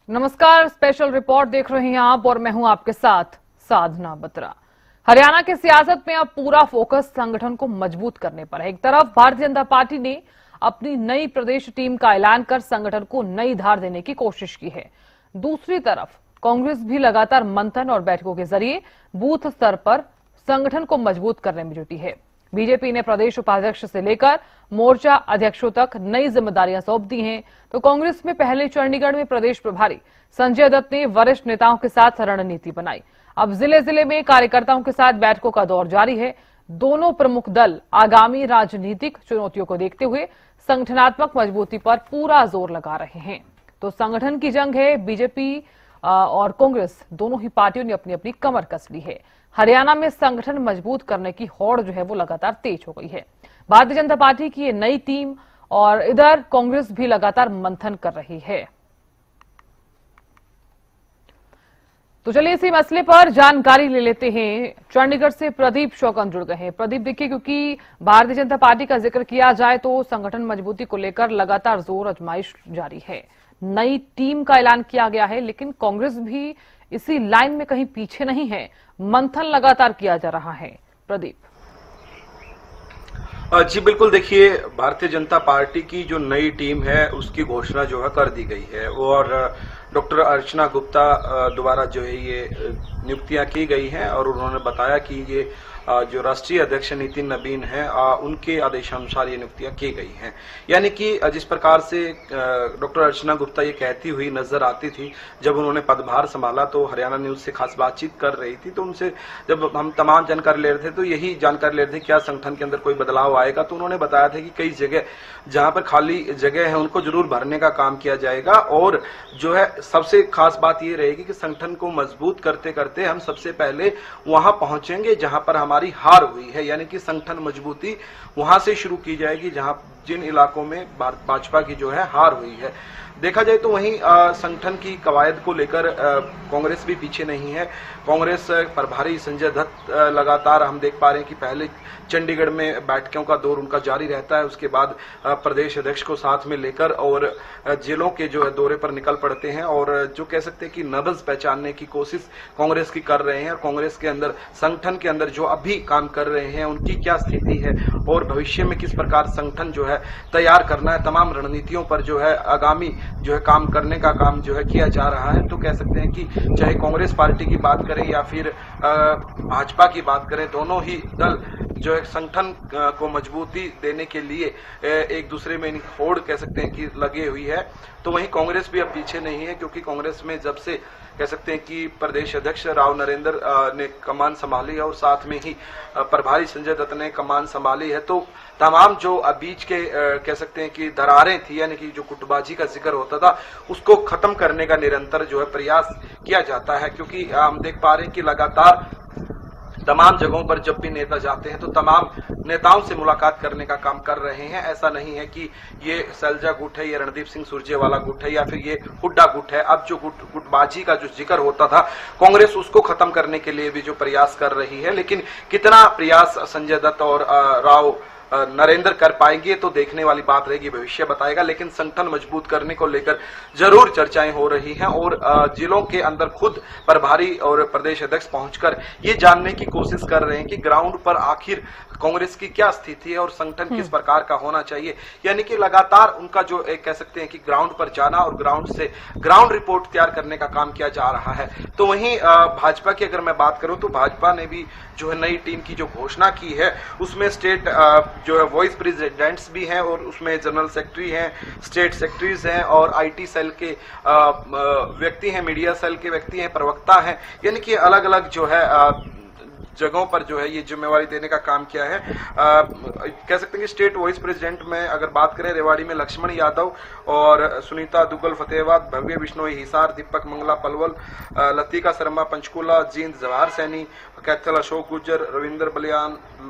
नमस्कार, special report देख रहे हैं आप और मैं हूं आपके साथ साधना बत्रा। हरियाणा की सियासत में अब पूरा फोकस संगठन को मजबूत करने पर है। एक तरफ भारतीय जनता पार्टी ने अपनी नई प्रदेश टीम का ऐलान कर संगठन को नई धार देने की कोशिश की है। दूसरी तरफ कांग्रेस भी लगातार मंथन और बैठकों के जरिए बूथ स्तर पर संगठन को मजबूत करने में जुटी है। बीजेपी ने प्रदेश उपाध्यक्ष से लेकर मोर्चा अध्यक्षों तक नई जिम्मेदारियां सौंप दी हैं, तो कांग्रेस में पहले चंडीगढ़ में प्रदेश प्रभारी संजय दत्त ने वरिष्ठ नेताओं के साथ रणनीति बनाई। अब जिले जिले में कार्यकर्ताओं के साथ बैठकों का दौर जारी है। दोनों प्रमुख दल आगामी राजनीतिक चुनौतियों को देखते हुए संगठनात्मक मजबूती पर पूरा जोर लगा रहे हैं। तो संगठन की जंग है। बीजेपी और कांग्रेस दोनों ही पार्टियों ने अपनी अपनी कमर कस ली है। हरियाणा में संगठन मजबूत करने की होड़ जो है वो लगातार तेज हो गई है। भारतीय जनता पार्टी की ये नई टीम और इधर कांग्रेस भी लगातार मंथन कर रही है। तो चलिए इसी मसले पर जानकारी ले लेते हैं। चंडीगढ़ से प्रदीप शौकन जुड़ गए हैं। प्रदीप देखिए, क्योंकि भारतीय जनता पार्टी का जिक्र किया जाए तो संगठन मजबूती को लेकर लगातार जोर आजमाइश जारी है। नई टीम का ऐलान किया गया है, लेकिन कांग्रेस भी इसी लाइन में कहीं पीछे नहीं है। मंथन लगातार किया जा रहा है। प्रदीप जी बिल्कुल, देखिए भारतीय जनता पार्टी की जो नई टीम है उसकी घोषणा जो है कर दी गई है और डॉक्टर अर्चना गुप्ता द्वारा जो है ये नियुक्तियां की गई हैं और उन्होंने बताया कि ये जो राष्ट्रीय अध्यक्ष नितिन नबीन हैं उनके आदेशानुसार ये नियुक्तियां की गई हैं। यानी कि जिस प्रकार से डॉक्टर अर्चना गुप्ता ये कहती हुई नजर आती थी जब उन्होंने पदभार संभाला, तो हरियाणा न्यूज से खास बातचीत कर रही थी, तो उनसे जब हम तमाम जानकारी ले रहे थे तो यही जानकारी ले रहे थे क्या संगठन के अंदर कोई बदलाव आएगा। तो उन्होंने बताया था कि कई जगह जहां पर खाली जगह है उनको जरूर भरने का काम किया जाएगा और जो है सबसे खास बात ये रहेगी कि संगठन को मजबूत करते करते हम सबसे पहले वहां पहुंचेंगे जहां पर हमारी हार हुई है। यानी कि संगठन मजबूती वहां से शुरू की जाएगी जहां जिन इलाकों में भाजपा की जो है हार हुई है। देखा जाए तो वहीं संगठन की कवायद को लेकर कांग्रेस भी पीछे नहीं है। कांग्रेस प्रभारी संजय दत्त लगातार हम देख पा रहे हैं कि पहले चंडीगढ़ में बैठकों का दौर उनका जारी रहता है, उसके बाद प्रदेश अध्यक्ष को साथ में लेकर और जिलों के जो है दौरे पर निकल पड़ते हैं और जो कह सकते हैं कि नब्ज पहचानने की कोशिश कांग्रेस की कर रहे हैं और कांग्रेस के अंदर संगठन के अंदर जो अभी काम कर रहे हैं उनकी क्या स्थिति है और भविष्य में किस प्रकार संगठन जो है तैयार करना है, तमाम रणनीतियों पर जो है आगामी जो है काम करने का काम जो है किया जा रहा है। तो कह सकते हैं कि चाहे कांग्रेस पार्टी की बात करें या फिर भाजपा की बात करें, दोनों ही दल जो है संगठन को मजबूती देने के लिए एक दूसरे में होड़ कह सकते हैं कि लगे हुई है। तो वहीं कांग्रेस भी अब पीछे नहीं है, क्योंकि कांग्रेस में जब से कह सकते हैं कि प्रदेश अध्यक्ष राव नरेंद्र ने कमान संभाली है और साथ में ही प्रभारी संजय दत्त ने कमान संभाली है, तो तमाम जो बीच के कह सकते हैं कि दरारें थी, यानी कि जो गुटबाजी का जिक्र होता था, उसको खत्म करने का निरंतर जो है प्रयास किया जाता है। क्योंकि हम देख पा रहे हैं कि लगातार तमाम जगहों पर जब भी नेता जाते हैं तो तमाम नेताओं से मुलाकात करने का काम कर रहे हैं। ऐसा नहीं है कि ये सैलजा गुट है, ये रणदीप सिंह सुरजेवाला गुट है या फिर ये हुड्डा गुट है। अब जो गुटबाजी का जो जिक्र होता था, कांग्रेस उसको खत्म करने के लिए भी जो प्रयास कर रही है, लेकिन कितना प्रयास संजय दत्त और राव नरेंद्र कर पाएंगे तो देखने वाली बात रहेगी, भविष्य बताएगा। लेकिन संगठन मजबूत करने को लेकर जरूर चर्चाएं हो रही हैं और जिलों के अंदर खुद प्रभारी और प्रदेश अध्यक्ष पहुंचकर ये जानने की कोशिश कर रहे हैं कि ग्राउंड पर आखिर कांग्रेस की क्या स्थिति है और संगठन किस प्रकार का होना चाहिए। यानी कि लगातार उनका जो एक कह सकते हैं कि ग्राउंड पर जाना और ग्राउंड से ग्राउंड रिपोर्ट तैयार करने का काम किया जा रहा है। तो वहीं भाजपा की अगर मैं बात करूं तो भाजपा ने भी जो है नई टीम की जो घोषणा की है उसमें स्टेट जो है वाइस प्रेसिडेंट्स भी हैं और उसमें जनरल सेक्रेटरी हैं, स्टेट सेक्रेटरीज हैं और आईटी सेल के व्यक्ति हैं, मीडिया सेल के व्यक्ति हैं, प्रवक्ता हैं। यानी कि अलग अलग जो है जगहों पर जो है ये जिम्मेवारी देने का काम किया है। कह सकते हैं कि स्टेट वाइस प्रेसिडेंट में अगर बात करें, रेवाड़ी में लक्ष्मण यादव और सुनीता दुग्गल फतेहाबाद, भव्य बिश्नोई हिसार, दीपक मंगला पलवल, लतिका शर्मा पंचकूला, जींद जवाहर सैनी, कैथल अशोक गुज्जर, रविंद्र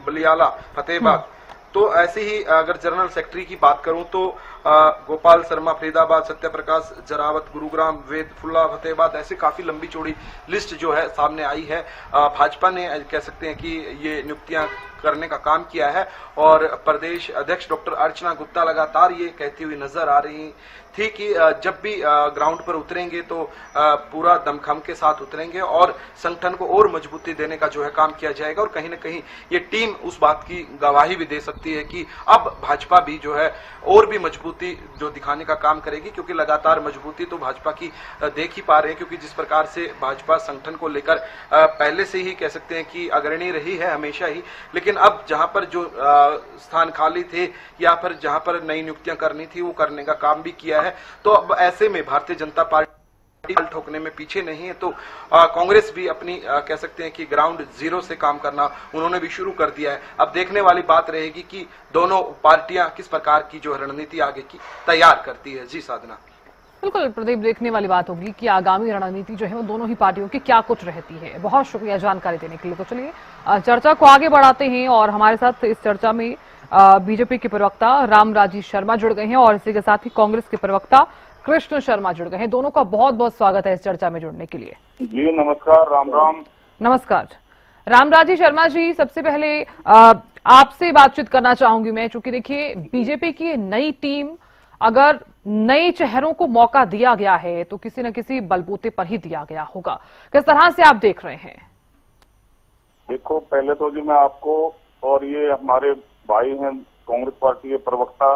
बलियाला फतेहाबाद। तो ऐसे ही अगर जनरल सेक्रेटरी की बात करूं तो गोपाल शर्मा फरीदाबाद, सत्य प्रकाश जरावत गुरुग्राम, वेद फुल्ला फतेहाबाद, ऐसे काफी लंबी चौड़ी लिस्ट जो है सामने आई है। भाजपा ने कह सकते हैं कि ये नियुक्तियां करने का काम किया है। और प्रदेश अध्यक्ष डॉक्टर अर्चना गुप्ता लगातार ये कहती हुई नजर आ रही थी कि जब भी ग्राउंड पर उतरेंगे तो पूरा दमखम के साथ उतरेंगे और संगठन को और मजबूती देने का जो है काम किया जाएगा। और कहीं न कहीं ये टीम उस बात की गवाही भी दे सकती है कि अब भाजपा भी जो है और भी मजबूती जो दिखाने का काम करेगी, क्योंकि लगातार मजबूती तो भाजपा की देख ही पा रहे हैं, क्योंकि जिस प्रकार से भाजपा संगठन को लेकर पहले से ही कह सकते हैं कि अग्रणी रही है हमेशा ही, लेकिन अब जहां पर जो स्थान खाली थे या फिर जहां पर नई नियुक्तियां करनी थी वो करने का काम भी किया है। तो अब ऐसे में भारतीय जनता पार्टी ठोकने में पीछे नहीं है। तो कांग्रेस भी अपनी कह सकते हैं कि ग्राउंड जीरो से काम करना उन्होंने भी शुरू कर दिया है। अब देखने वाली बात रहेगी कि दोनों पार्टियां किस प्रकार की जो रणनीति आगे की तैयार करती है। जी साधना। बिल्कुल प्रदीप, देखने वाली बात होगी कि आगामी रणनीति जो है वो दोनों ही पार्टियों की क्या कुछ रहती है। बहुत शुक्रिया जानकारी देने के लिए। तो चलिए चर्चा को आगे बढ़ाते हैं और हमारे साथ इस चर्चा में बीजेपी के प्रवक्ता रामराजी शर्मा जुड़ गए हैं और इसी के साथ ही कांग्रेस के प्रवक्ता कृष्ण शर्मा जुड़ गए हैं। दोनों का बहुत बहुत स्वागत है इस चर्चा में जुड़ने के लिए। जी नमस्कार। राम राम। नमस्कार रामराजी शर्मा जी, सबसे पहले आपसे बातचीत करना चाहूंगी मैं, चूंकि देखिए बीजेपी की नई टीम, अगर नए चेहरों को मौका दिया गया है तो किसी न किसी बलबूते पर ही दिया गया होगा। किस तरह से आप देख रहे हैं? देखो, पहले तो जी मैं आपको और ये हमारे भाई हैं कांग्रेस पार्टी के प्रवक्ता,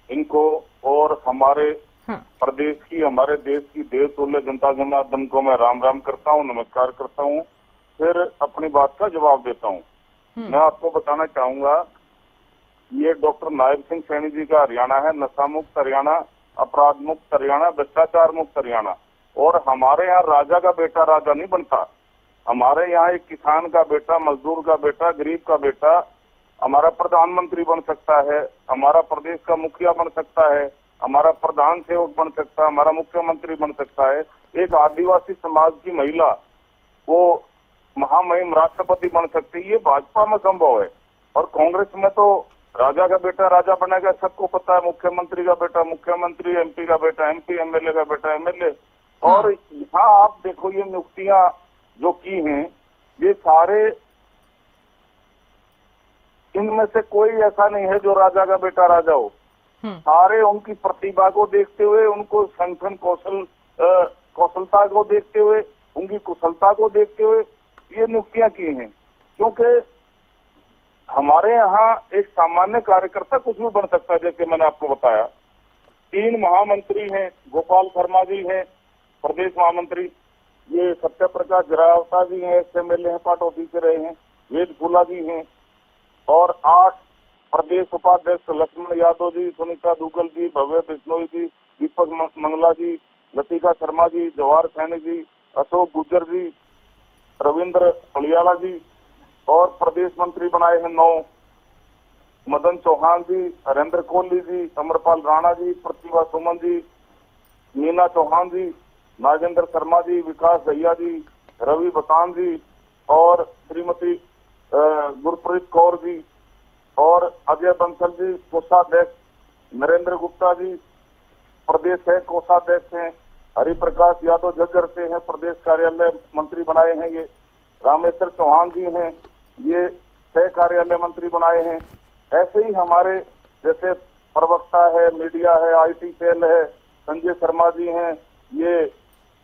इनको और हमारे प्रदेश की, हमारे देश की देश तुल्य जनता जनार्दन को मैं राम राम करता हूँ, नमस्कार करता हूँ। फिर अपनी बात का जवाब देता हूँ। मैं आपको बताना चाहूंगा, ये डॉक्टर नायब सिंह सैनी जी का हरियाणा है, नशा मुक्त हरियाणा, अपराध मुक्त हरियाणा, भ्रष्टाचार मुक्त हरियाणा। और हमारे यहाँ राजा का बेटा राजा नहीं बनता। हमारे यहाँ एक किसान का बेटा, मजदूर का बेटा, गरीब का बेटा हमारा प्रधानमंत्री बन सकता है, हमारा प्रदेश का मुखिया बन सकता है, हमारा प्रधान सेवक बन सकता है, हमारा मुख्यमंत्री बन सकता है। एक आदिवासी समाज की महिला वो महामहिम राष्ट्रपति बन सकती है। ये भाजपा में संभव है। और कांग्रेस में तो राजा का बेटा राजा बनेगा, सबको पता है। मुख्यमंत्री का बेटा मुख्यमंत्री, एमपी का बेटा एमपी, एमएलए का बेटा एमएलए। और यहाँ आप देखो, ये नियुक्तियां जो की हैं, ये सारे, इनमें से कोई ऐसा नहीं है जो राजा का बेटा राजा हो। सारे उनकी प्रतिभा को देखते हुए, उनको संगठन कौशलता को देखते हुए, उनकी कुशलता को देखते हुए ये नियुक्तियां की हैं। क्योंकि हमारे यहाँ एक सामान्य कार्यकर्ता कुछ भी बन सकता है। जैसे मैंने आपको बताया, 3 महामंत्री हैं, गोपाल शर्मा जी हैं प्रदेश महामंत्री, ये सत्य प्रकाश गिरावता जी हैं, एमएलए हैं, पाटौदी से रहे हैं, वेद फूला जी हैं, और 8 प्रदेश उपाध्यक्ष लक्ष्मण यादव जी, सुनीता दुग्गल जी, भव्य बिश्नोई जी, दीपक मंगला जी, लतिका शर्मा जी, जवाहर सैनी जी, अशोक गुज्जर जी, रविंद्र पलियाला जी। और प्रदेश मंत्री बनाए हैं 9, मदन चौहान जी, हरेंद्र कोहली जी, अमरपाल राणा जी, प्रतिभा सुमन जी, मीना चौहान जी, नागेंद्र शर्मा जी, विकास दहिया जी, रवि बसान जी, और श्रीमती गुरप्रीत कौर जी, और अजय बंसल जी कोषाध्यक्ष, नरेंद्र गुप्ता जी प्रदेश है कोषाध्यक्ष हैं, हरिप्रकाश यादव झज्जर से हैं, प्रदेश कार्यालय मंत्री बनाए हैं। ये रामेश्वर चौहान जी हैं, ये सह कार्यालय मंत्री बनाए हैं। ऐसे ही हमारे जैसे प्रवक्ता है, मीडिया है, आईटी सेल है, संजय शर्मा जी हैं, ये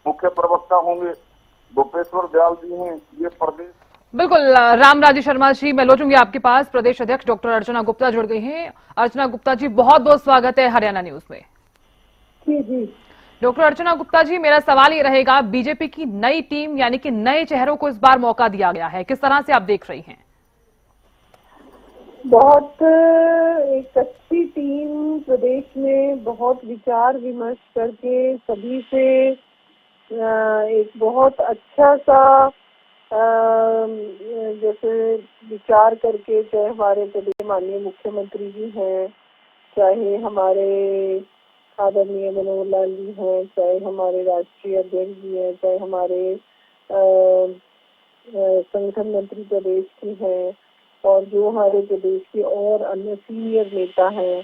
मुख्य प्रवक्ता होंगे, भूपेश्वर दयाल जी हैं, ये प्रदेश। बिल्कुल रामराजी शर्मा जी, मैं लौटूंगी आपके पास। प्रदेश अध्यक्ष डॉक्टर अर्चना गुप्ता जुड़ गई हैं। अर्चना गुप्ता जी, बहुत बहुत स्वागत है हरियाणा न्यूज में। जी डॉक्टर अर्चना गुप्ता जी, मेरा सवाल ये रहेगा, बीजेपी की नई टीम यानी कि नए चेहरों को इस बार मौका दिया गया है, किस तरह से आप देख रही हैं? बहुत एक अच्छी टीम, प्रदेश में बहुत विचार विमर्श करके सभी से एक बहुत अच्छा सा जैसे विचार करके, चाहे हमारे प्रदेश माननीय मुख्यमंत्री जी हैं, चाहे हमारे आदरणीय मनोहर लाल जी हैं, चाहे हमारे राष्ट्रीय अध्यक्ष जी हैं, चाहे हमारे संगठन मंत्री प्रदेश की हैं, और जो हमारे प्रदेश के और अन्य सीनियर नेता हैं,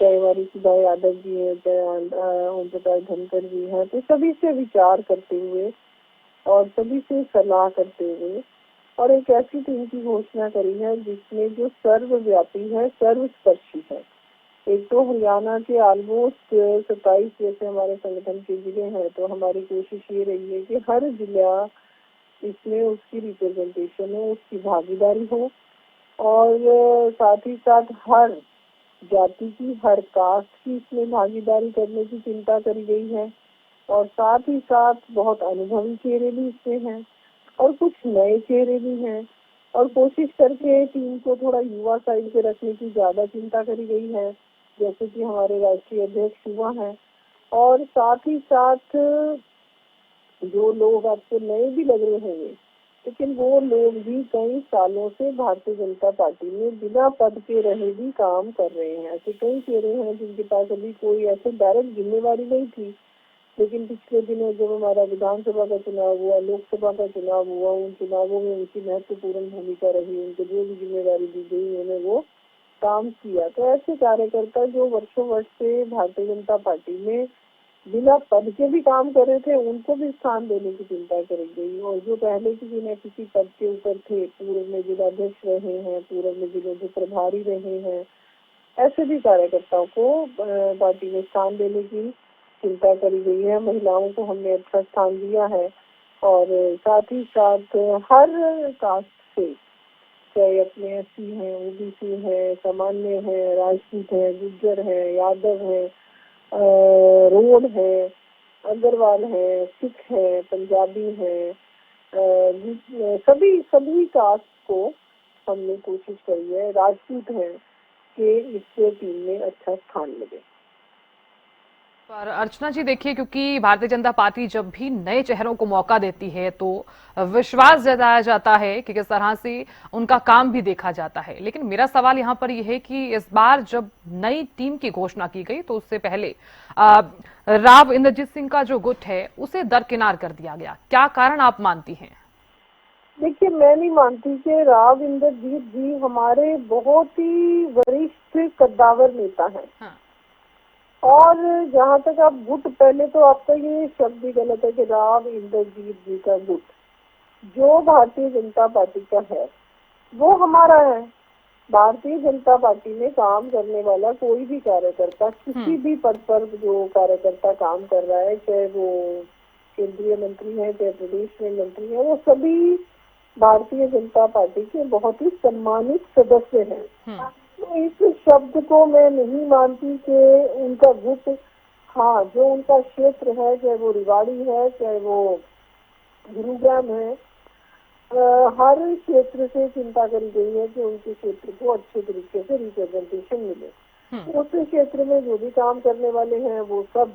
चाहे हमारी सुधा यादव जी हैं, चाहे ओम प्रकाश धनखड़ जी हैं, तो सभी से विचार करते हुए और सभी से सलाह करते हुए और एक ऐसी टीम की घोषणा करी है जिसमें जो सर्वव्यापी है, सर्वस्पर्शी है। एक तो हरियाणा के ऑलमोस्ट 27 जैसे हमारे संगठन के जिले हैं, तो हमारी कोशिश ये रही है कि हर जिला इसमें उसकी रिप्रेजेंटेशन हो, उसकी भागीदारी हो, और साथ ही साथ हर जाति की, हर कास्ट की इसमें भागीदारी करने की चिंता करी गई है। और साथ ही साथ बहुत अनुभवी चेहरे भी इसमें हैं और कुछ नए चेहरे भी हैं, और कोशिश करके टीम को थोड़ा युवा साइड पे रखने की ज्यादा चिंता करी गई है, जैसे कि हमारे राष्ट्रीय अध्यक्ष युवा हैं। और साथ ही साथ जो लोग आपको नए भी लग रहे होंगे, लेकिन वो लोग भी कई सालों से भारतीय जनता पार्टी में बिना पद के रहे भी काम कर रहे हैं। ऐसे कई चेहरे हैं जिनके पास अभी कोई ऐसे डायरेक्ट जिम्मेवारी नहीं थी, लेकिन पिछले दिनों जब हमारा विधानसभा का चुनाव हुआ, लोकसभा का चुनाव हुआ, उन चुनावों में उनकी महत्वपूर्ण भूमिका रही, उनको जो भी जिम्मेदारी दी गई उन्होंने वो काम किया। तो ऐसे कार्यकर्ता जो वर्षों वर्ष से भारतीय जनता पार्टी में बिना पद के भी काम कर रहे थे, उनको भी स्थान देने की चिंता करी गई। और जो पहले किसी न किसी पद के ऊपर थे, पूर्व में जिलाध्यक्ष रहे हैं, पूर्व में जिलों के प्रभारी रहे हैं, ऐसे भी कार्यकर्ताओं को पार्टी में स्थान देने की चिंता करी गई है। महिलाओं को हमने अच्छा स्थान दिया है, और साथ ही साथ हर कास्ट से, चाहे अपने एससी हैं, ओबीसी है, सामान्य है, राजपूत है, गुज्जर है, यादव है, रोड है, अग्रवाल है, सिख है, पंजाबी है, सभी कास्ट को हमने कोशिश करी है, राजपूत है, कि इससे टीम में अच्छा स्थान मिले। पर अर्चना जी देखिए, क्योंकि भारतीय जनता पार्टी जब भी नए चेहरों को मौका देती है तो विश्वास जताया जाता है कि किस तरह से उनका काम भी देखा जाता है। लेकिन मेरा सवाल यहाँ पर यह है कि इस बार जब नई टीम की घोषणा की गई तो उससे पहले राव इंद्रजीत सिंह का जो गुट है उसे दरकिनार कर दिया गया। क्या कारण आप मानती हैं? देखिए, मैं नहीं मानती कि राव इंद्रजीत जी हमारे बहुत ही वरिष्ठ कद्दावर नेता हैं। हाँ। और जहाँ तक आप गुट, पहले तो आपका ये शब्द ही गलत है कि राव इंद्रजीत जी का गुट, जो भारतीय जनता पार्टी का है वो हमारा है। भारतीय जनता पार्टी में काम करने वाला कोई भी कार्यकर्ता, किसी भी पद पर जो कार्यकर्ता काम कर रहा है, चाहे वो केंद्रीय मंत्री है, चाहे प्रदेश में मंत्री है, वो सभी भारतीय जनता पार्टी के बहुत ही सम्मानित सदस्य हैं। तो इस शब्द को मैं नहीं मानती कि उनका गुट, हाँ, जो उनका क्षेत्र है, चाहे वो रेवाड़ी है, चाहे वो गुरुग्राम है, हर क्षेत्र से चिंता करी गई है कि उनके क्षेत्र को अच्छे तरीके से रिप्रेजेंटेशन मिले। उस क्षेत्र में जो भी काम करने वाले हैं वो सब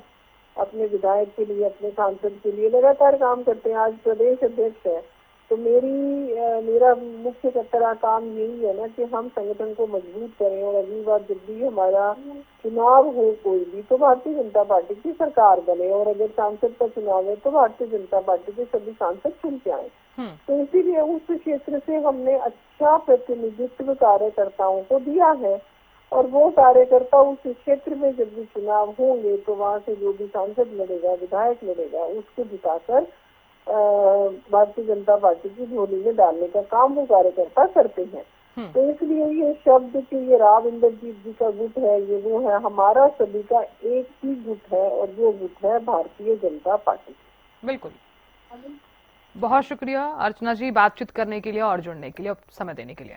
अपने विधायक के लिए, अपने सांसद के लिए लगातार काम करते हैं। आज प्रदेश अध्यक्ष है, तो मेरा मुख्य कतरा काम यही है ना कि हम संगठन को मजबूत करें, और अगली बार जब भी हमारा चुनाव हो कोई भी, तो भारतीय जनता पार्टी की सरकार बने, और अगर सांसद का चुनाव है तो भारतीय जनता पार्टी के सभी सांसद चुन के आए। तो इसीलिए उस क्षेत्र से हमने अच्छा प्रतिनिधित्व कार्यकर्ताओं को दिया है, और वो कार्यकर्ता उस क्षेत्र में जब भी चुनाव होंगे तो वहाँ से जो भी सांसद लड़ेगा, विधायक लड़ेगा, उसको जिताकर भारतीय जनता पार्टी की झोली में डालने का काम वो कार्यकर्ता करते हैं। तो इसलिए ये शब्द कि ये राव इंद्रजीत जी का गुट है, ये वो है, हमारा सभी का एक ही गुट है, और वो गुट है भारतीय जनता पार्टी। बिल्कुल, बहुत शुक्रिया अर्चना जी बातचीत करने के लिए और जुड़ने के लिए, समय देने के लिए।